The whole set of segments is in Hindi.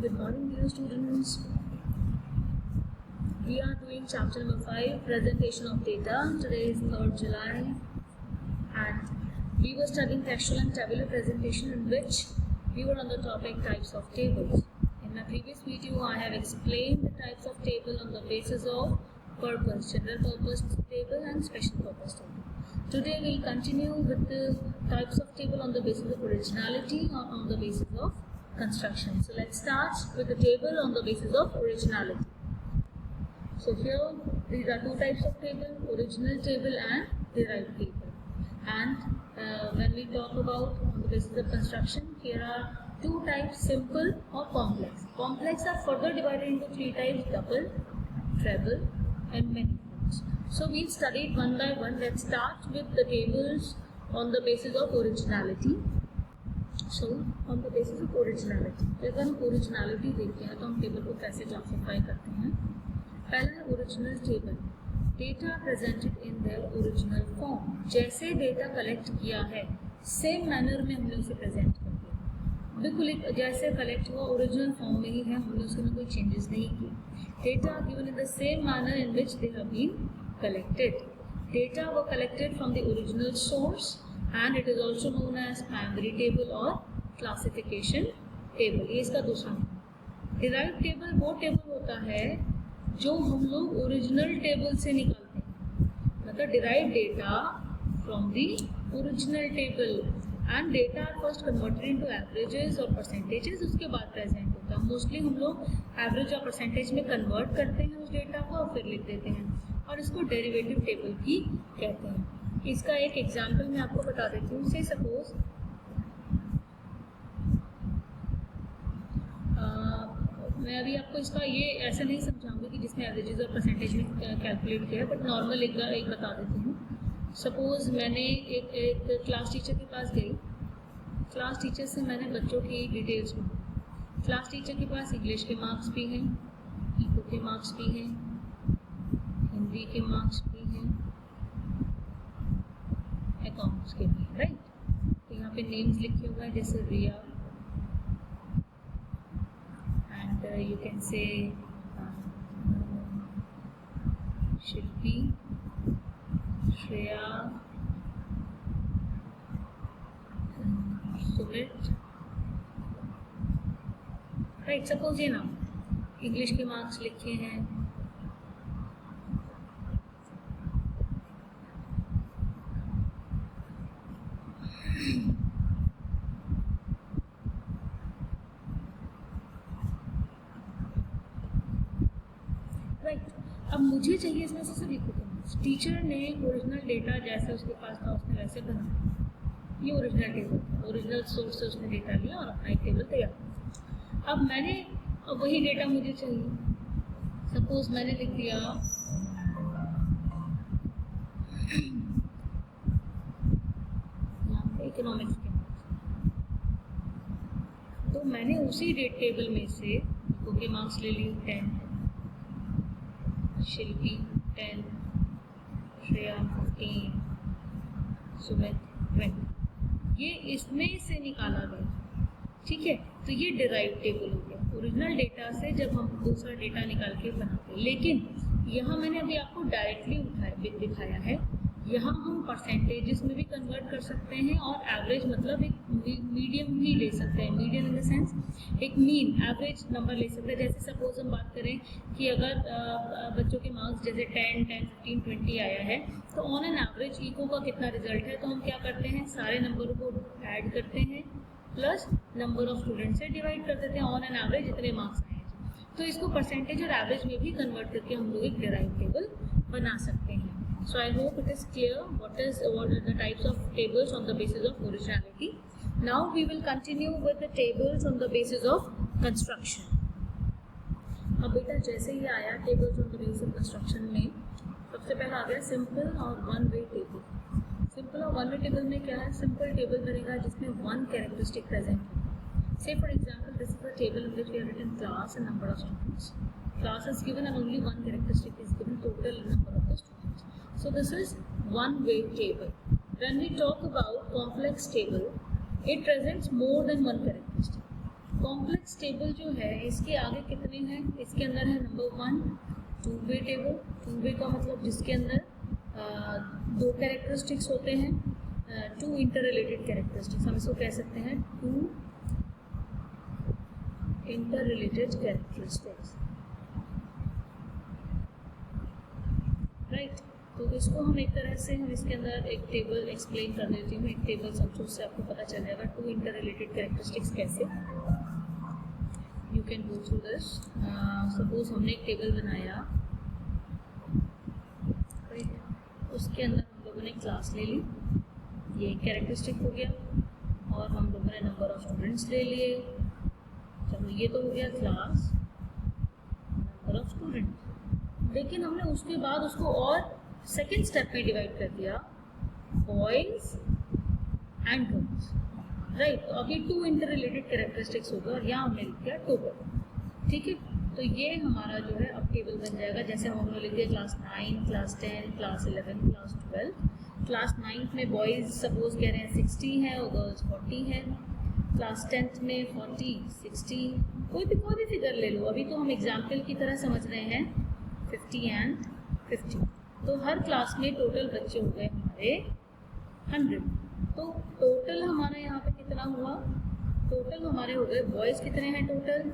Good morning, dear students. We are doing chapter number 5, presentation of data. Today is 3rd July and we were studying textual and tabular presentation, in which we were on the topic types of tables. In my previous video, I have explained the types of table on the basis of purpose, general purpose table and special purpose table. Today we will continue with the types of table on the basis of originality or on the basis of construction. So let's start with the table on the basis of originality. So here these are two types of table, original table and derived table. And when we talk about on the basis of construction, here are two types, simple or complex. Complex are further divided into three types: double, treble and manifolds. So we studied one by one. Let's start with the tables on the basis of originality. So on the basis of originality, अगर हम originality देखते हैं तो हम टेबल को कैसे क्लासीफाई करते हैं. पहला है original table, data presented in their original form. जैसे डेटा कलेक्ट किया है सेम मैनर में हमने उसे प्रेजेंट कर दिया, बिल्कुल जैसे कलेक्ट हुआ ओरिजिनल फॉर्म में ही है, हमने उसमें कोई चेंजेस नहीं किए. Data given in the same manner in which they have been collected. Data were collected from the original source and it is also known as primary table or classification table. ये इसका दूसरा नाम. derived table वो टेबल होता है जो हम लोग ओरिजिनल टेबल से निकालते हैं, मतलब derived data from the original table and data are first converted into averages और percentages, उसके बाद प्रेजेंट होता है. मोस्टली हम लोग एवरेज और परसेंटेज में कन्वर्ट करते हैं उस डेटा को और फिर लिख देते हैं और इसको डेरिवेटिव टेबल भी कहते हैं. इसका एक एग्जाम्पल मैं आपको बता देती हूँ. से सपोज मैं अभी आपको इसका ये ऐसा नहीं समझाऊंगी कि जिसमें एवरेजेस और परसेंटेज में कैलकुलेट किया है, बट नॉर्मल एक बता देती हूँ. सपोज मैंने एक क्लास टीचर के पास गई. क्लास टीचर से मैंने बच्चों की डिटेल्स ली. क्लास टीचर के पास इंग्लिश के मार्क्स भी हैं, इको के मार्क्स भी हैं, हिंदी के मार्क्स भी हैं, अकाउंट्स के लिए, राइट. तो यहाँ पे नेम्स लिखे हुए हैं जैसे रिया and you can say Shilpi, Shreya, Sumit, right. Suppose ये नाम इंग्लिश के मार्क्स लिखे हैं, अब मुझे चाहिए इसमें से सिर्फ इको के मार्क्स. टीचर ने ओरिजिनल डेटा जैसे उसके पास था उसने वैसे बनाया. ये ओरिजिनल टेबल था, ओरिजिनल सोर्स से उसने डेटा लिया और अपना एक टेबल तैयार किया. अब मैंने वही डेटा मुझे चाहिए. सपोज मैंने लिख दिया यहाँ पे इकोनॉमिक्स के मार्क्स, तो मैंने उसी डेट टेबल में से इको के मार्क्स ले लिए 10, शिल्पी 10, श्रेया 15, सुमित 20. ये इसमें से निकाला गया, ठीक है. तो ये डिराइव टेबल हो गया. ओरिजिनल डेटा से जब हम दूसरा डेटा निकाल के बनाते हैं, लेकिन यहाँ मैंने अभी आपको डायरेक्टली दिखाया है. यहाँ हम परसेंटेजेस में भी कन्वर्ट कर सकते हैं और एवरेज मतलब एक मीडियम भी ले सकते हैं. मीडियम इन द सेंस एक मीन एवरेज नंबर ले सकते हैं. जैसे सपोज हम बात करें कि अगर बच्चों के मार्क्स जैसे 10, 15, 20 आया है, तो ऑन एन एवरेज इको का कितना रिजल्ट है, तो हम क्या करते हैं, सारे नंबरों को ऐड करते हैं प्लस नंबर ऑफ स्टूडेंट से डिवाइड कर देते हैं. ऑन एन एवरेज इतने मार्क्स आए हैं, तो इसको परसेंटेज और एवरेज में भी कन्वर्ट करके हम लोग एक डिराइव टेबल बना सकते हैं. So I hope it is clear what are the types of tables on the basis of originality. Now we will continue with the tables on the basis of construction. अब बेटा जैसे ही आया tables on the basis of construction में सबसे पहले आ गया सिंपल और वन वे टेबल. सिंपल और वन वे टेबल में क्या है, सिंपल टेबल बनेगा जिसमें वन कैरेक्टरिस्टिक प्रेजेंट है. Say for example this is a table in which we have written class and number of students. Class is given and only one characteristic is given, total number of the students. So this is one-way table. When we talk about complex table, it presents more than one characteristic. Complex table जो है इसके आगे कितने हैं, इसके अंदर है number 1 two way table. Two way का मतलब जिसके अंदर दो कैरेक्टरिस्टिक्स होते हैं, टू इंटर रिलेटेड कैरेक्टरिस्टिक्स, हम इसको कह सकते हैं two interrelated characteristics, right. तो इसको हम एक तरह से हम इसके अंदर एक टेबल एक्सप्लेन कर देती हूँ, एक टेबल समझो, उससे आपको पता चल जाएगा टू इंटर रिलेटेड कैरेक्टरिस्टिक्स कैसे। You can go through this. Suppose हमने एक टेबल बनाया, राइट, उसके अंदर हम लोगों ने क्लास ले ली, ये कैरेक्टरिस्टिक हो गया, और हम लोगों ने नंबर ऑफ स्टूडेंट्स ले लिए। चलो ये तो हो गया क्लास, नंबर ऑफ स्टूडेंट। लेकिन हमने उसके बाद उसको और सेकेंड स्टेप में डिवाइड कर दिया, बॉयज एंड गर्ल्स, राइट। तो अभी टू इंटर रिलेटेड कैरेक्टरिस्टिक्स होगा और यहाँ हमने लिख दिया टोटल, ठीक है। तो ये हमारा जो है अब टेबल बन जाएगा, जैसे हमने लिख दिया class 9, class 10, class 11, class 12। Class 9 में बॉयज़ सपोज कह रहे हैं 60 है और गर्ल्स 40 है, क्लास 10th में 40, 60, कोई भी फिगर ले लो, अभी तो हम एग्जाम्पल की तरह समझ रहे हैं 50 एंड 50। तो हर क्लास में टोटल बच्चे हो गए हमारे 100। तो टोटल हमारा यहाँ पे कितना हुआ, टोटल हमारे हो गए, बॉयज़ कितने हैं टोटल,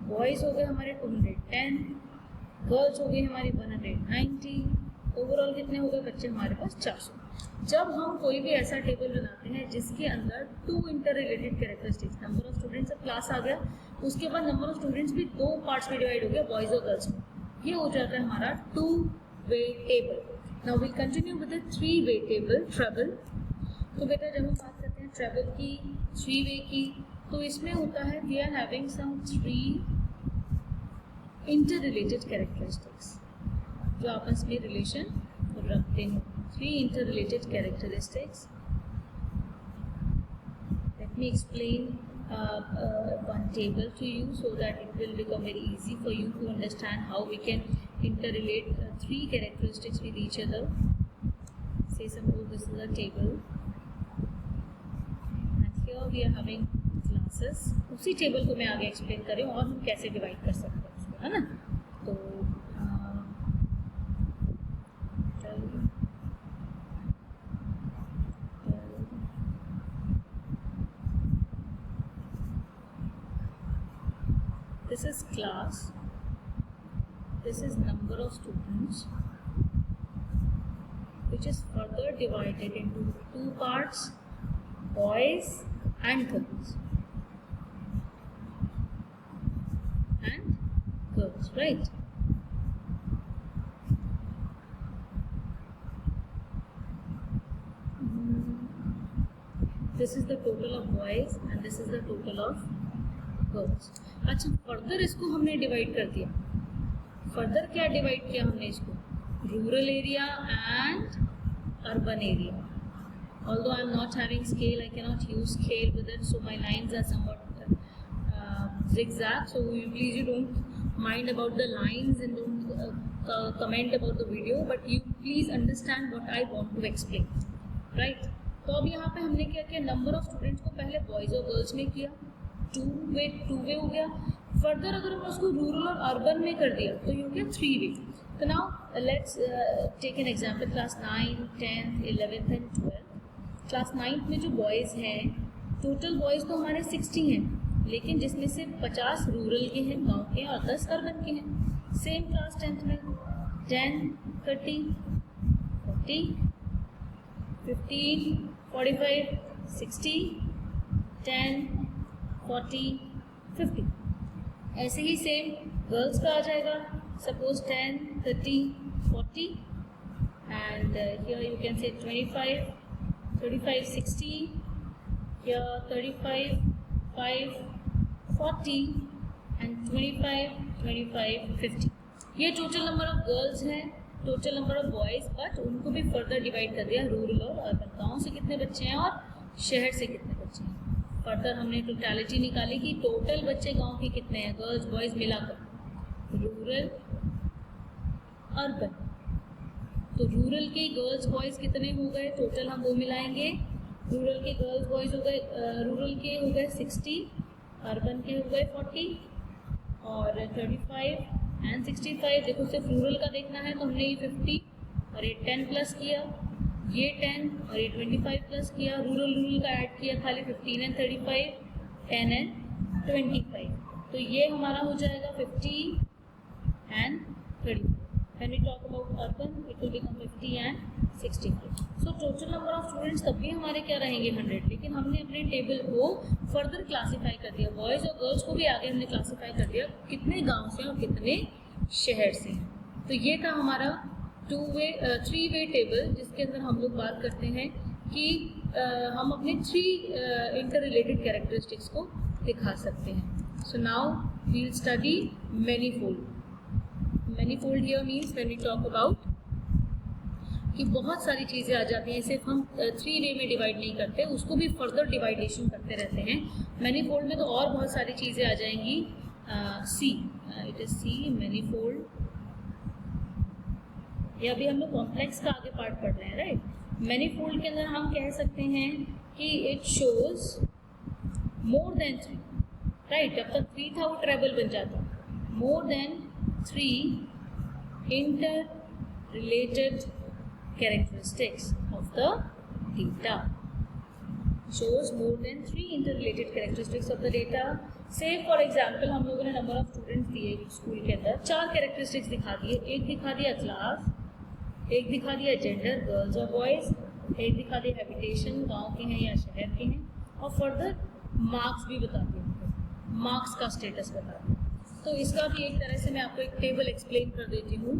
बॉयज़ हो गए हमारे 210, गर्ल्स हो गई हमारी 190, ओवरऑल कितने हो गए बच्चे हमारे पास 400। जब हम कोई भी ऐसा टेबल बनाते हैं जिसके अंदर two interrelated characteristics, number of students, अब क्लास आ गया, उसके बाद नंबर ऑफ स्टूडेंट्स भी दो पार्ट्स में डिवाइड हो गया, बॉयज़ और गर्ल्स में, ये हो जाता है हमारा two way table. Now will continue with the three way table, travel. तो बेटा जब हम बात करते हैं ट्रेवल की, थ्री वे की, तो इसमें होता है we are having some three interrelated characteristics जो आपस में रिलेशन रखते हैं, three interrelated characteristics. Let me explain one table to you so that it will become very easy for you to understand how we can interrelate three characteristics with each other. Say suppose this is a table and here we are having classes. उसी टेबल को मैं आगे एक्सप्लेन कर रही हूँ और हम कैसे डिवाइड कर सकते हैं उसको, है ना। तो this is class, this is number of students, which is further divided into two parts, boys and girls, right? This is the total of boys and this is the total of girls. अच्छा, फर्दर इसको हमने डिवाइड कर दिया, फर्दर क्या डिवाइड किया हमने इसको, rural area and urban area. although I am not having scale, I cannot use scale with it, so my lines are somewhat zigzag, so please you don't mind about the lines and don't comment about the video, but you please understand what I want to explain, right? तो अब यहाँ पे हमने क्या किया, नंबर ऑफ स्टूडेंट्स को पहले बॉयज़ और गर्ल्स में किया, टू वे हो गया। फर्दर अगर हमने उसको रूरल और अर्बन में कर दिया तो ये हो गया थ्री वे। तो now let's take an example, class 9, 10, 11 and 12। Class 9 में जो बॉयज़ हैं, टोटल बॉयज़ तो हमारे 60 हैं, लेकिन जिसमें से 50 रूरल के हैं, गांव के, और 10 अर्बन के हैं। सेम क्लास 10th में 10, 30, 40, 15, 45, 60, 10, 40, 50। ऐसे ही सेम गर्ल्स का आ जाएगा, suppose 10, 30, 40 and here you can say 25, 35, 60, here 35, 5, 40 and 25, 25, 50। ये टोटल नंबर ऑफ गर्ल्स हैं, total number of boys, but उनको भी फर्दर डिवाइड कर दिया, रूरल और अर्बन, गाँव से कितने बच्चे हैं और शहर से कितने बच्चे हैं। फर्दर हमने टोटलिटी निकाली कि टोटल बच्चे गांव के कितने हैं, गर्ल्स बॉयज़ मिलाकर, रूरल अर्बन। तो रूरल के गर्ल्स बॉयज़ कितने हो गए टोटल, हम वो मिलाएंगे, रूरल के गर्ल्स बॉयज़ हो गए, रूरल के हो गए 60 अर्बन के हो गए 40 और 35 एंड 65। देखो सिर्फ रूरल का देखना है तो हमने ये 50 और ये 10 प्लस किया, ये 10 और ये 25 प्लस किया, रूरल का ऐड किया खाली 15 एंड 35, 10 एंड 25। तो ये हमारा हो जाएगा 50 and 35। When we talk about urban, it will become 50 and 65. So total number of students तब भी हमारे क्या रहेंगे 100, लेकिन हमने अपने टेबल को फर्दर क्लासीफाई कर दिया, बॉयज़ और गर्ल्स को भी आगे हमने क्लासीफाई कर दिया कितने गांव से और कितने शहर से हैं। तो ये था हमारा 3 वे टेबल, जिसके अंदर हम लोग बात करते हैं कि हम अपने 3 इंटर रिलेटेड कैरेक्टरिस्टिक्स को दिखा सकते हैं। So now we will study manifold. Manifold here means when we talk about कि बहुत सारी चीज़ें आ जाती हैं, सिर्फ हम 3 रे में डिवाइड नहीं करते, उसको भी फर्दर डिवाइडेशन करते रहते हैं। मैनीफोल्ड में तो और बहुत सारी चीज़ें आ जाएंगी। सी, इट इज सी मैनीफोल्ड। ये अभी हम लोग कॉम्प्लेक्स का आगे पार्ट पढ़ रहे हैं, राइट। मैनीफोल्ड के अंदर हम कह सकते हैं कि it shows more than 3, right. जब तक 3 था वो ट्रेबल बन जाता, more than 3 interrelated characteristics of the data. Shows more than 3 interrelated characteristics of the data. Say for example हम लोगों ने नंबर ऑफ स्टूडेंट्स दिए स्कूल के अंदर, 4 कैरेक्टरिस्टिक्स दिखा दिए। एक दिखा दिया क्लास, एक दिखा दिया जेंडर गर्ल्स और बॉयज़, एक दिखा दिया हैबिटेशन गांव के हैं या शहर के हैं, और फर्दर मार्क्स भी बता दिए, मार्क्स का स्टेटस बता दिया। तो इसका भी एक तरह से मैं आपको एक टेबल एक्सप्लेन कर देती हूँ,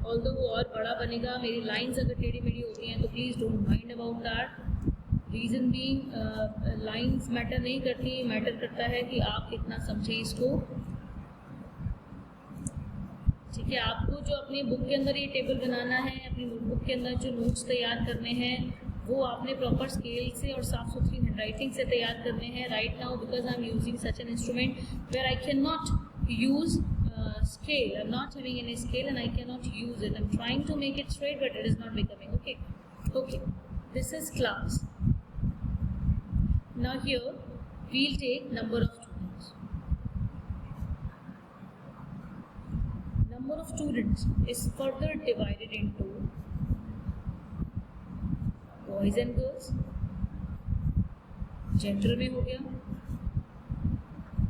ऑल्दो वो और बड़ा बनेगा। मेरी लाइंस अगर टेढ़ी मेढ़ी होती हैं तो please don't mind about that. Reason being lines matter नहीं करती, मैटर करता है कि आप कितना समझें इसको, ठीक है। आपको जो अपनी बुक के अंदर ये टेबल बनाना है, अपनी नोटबुक के अंदर जो नोट्स तैयार करने हैं, वो आपने प्रॉपर स्केल से और साफ सुथरी हैंडराइटिंग से तैयार करने हैं। Right now because I am using such an instrument where I can not use scale, I'm not having any scale and I cannot use it. I'm trying to make it straight but it is not becoming okay. This is class. Now here we'll take number of students. Number of students is further divided into boys and girls, gender में हो गया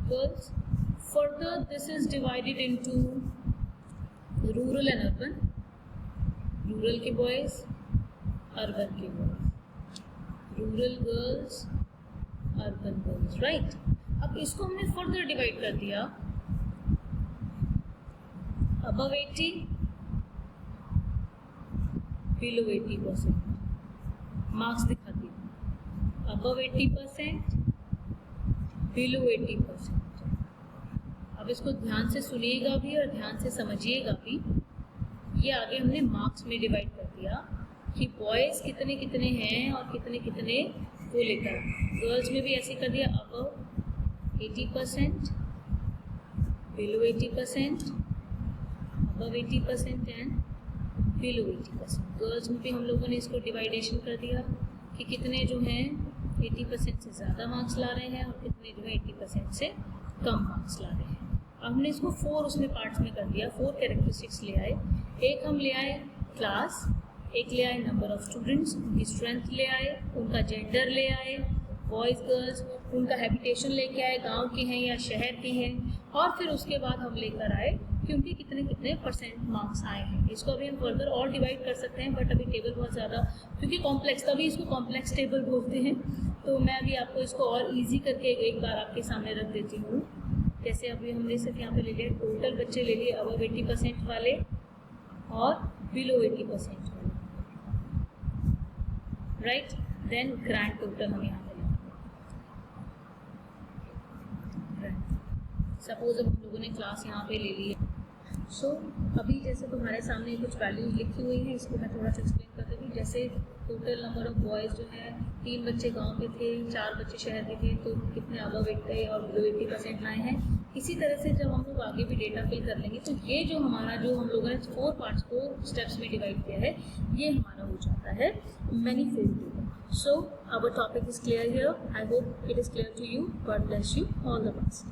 girls. Further, this is divided into rural and urban. Rural के boys, urban के boys. Rural girls, urban girls, right? अब इसको हमने further divide कर दिया। Above 80, below 80%. Marks दिखा दिए। Above 80%, below 80%. अब इसको ध्यान से सुनिएगा भी और ध्यान से समझिएगा भी। ये आगे हमने मार्क्स में डिवाइड कर दिया कि बॉयज़ कितने कितने हैं और कितने कितने वो लेकर। गर्ल्स में भी ऐसे कर दिया, above 80%, below 80%, above 80% and below 80%। Girls में भी हम लोगों ने इसको डिवाइडेशन कर दिया कि कितने जो हैं 80% से ज़्यादा मार्क्स ला रहे हैं और कितने जो है 80% से कम मार्क्स ला रहे हैं। हमने इसको 4 उसमें पार्ट्स में कर दिया, 4 कैरेक्टरिस्टिक्स ले आए। एक हम ले आए क्लास, एक ले आए नंबर ऑफ स्टूडेंट्स, उनकी स्ट्रेंथ ले आए, उनका जेंडर ले आए, बॉयज़ गर्ल्स, उनका हैबिटेशन लेके आए, गांव के हैं या शहर के हैं, और फिर उसके बाद हम लेकर आए कि उनके कितने कितने % मार्क्स आए हैं। इसको अभी हम फर्दर और डिवाइड कर सकते हैं, बट अभी टेबल बहुत ज़्यादा, क्योंकि कॉम्प्लेक्स, तभी इसको कॉम्प्लेक्स टेबल बोलते हैं। तो मैं अभी आपको इसको और ईजी करके एक बार आपके सामने रख देती हूँ। जैसे अभी हमने सिर्फ यहाँ पे ले लिया टोटल बच्चे ले लिए, अबव 80% वाले और बिलो 80% वाले, राइट। देन ग्रैंड टोटल हम यहाँ पे लेंगे। सपोज अब हम लोगों ने क्लास यहाँ पे ले ली है। सो अभी जैसे तुम्हारे सामने कुछ वैल्यूज लिखी हुई हैं, इसको मैं थोड़ा सा एक्सप्लेन कर देती हूँ। जैसे टोटल नंबर ऑफ बॉयज़ जो है 3 बच्चे गांव के थे, 4 बच्चे शहर के थे, तो कितने अबव 80 और बिलो 80% आए हैं। इसी तरह से जब हम लोग आगे भी डेटा फिल कर लेंगे तो ये जो हमारा, जो हम लोगों ने 4 पार्ट्स को स्टेप्स में डिवाइड किया है, ये हमारा हो जाता है manifold table. So our topic is clear here. I hope it is clear to you. God bless you. All the best.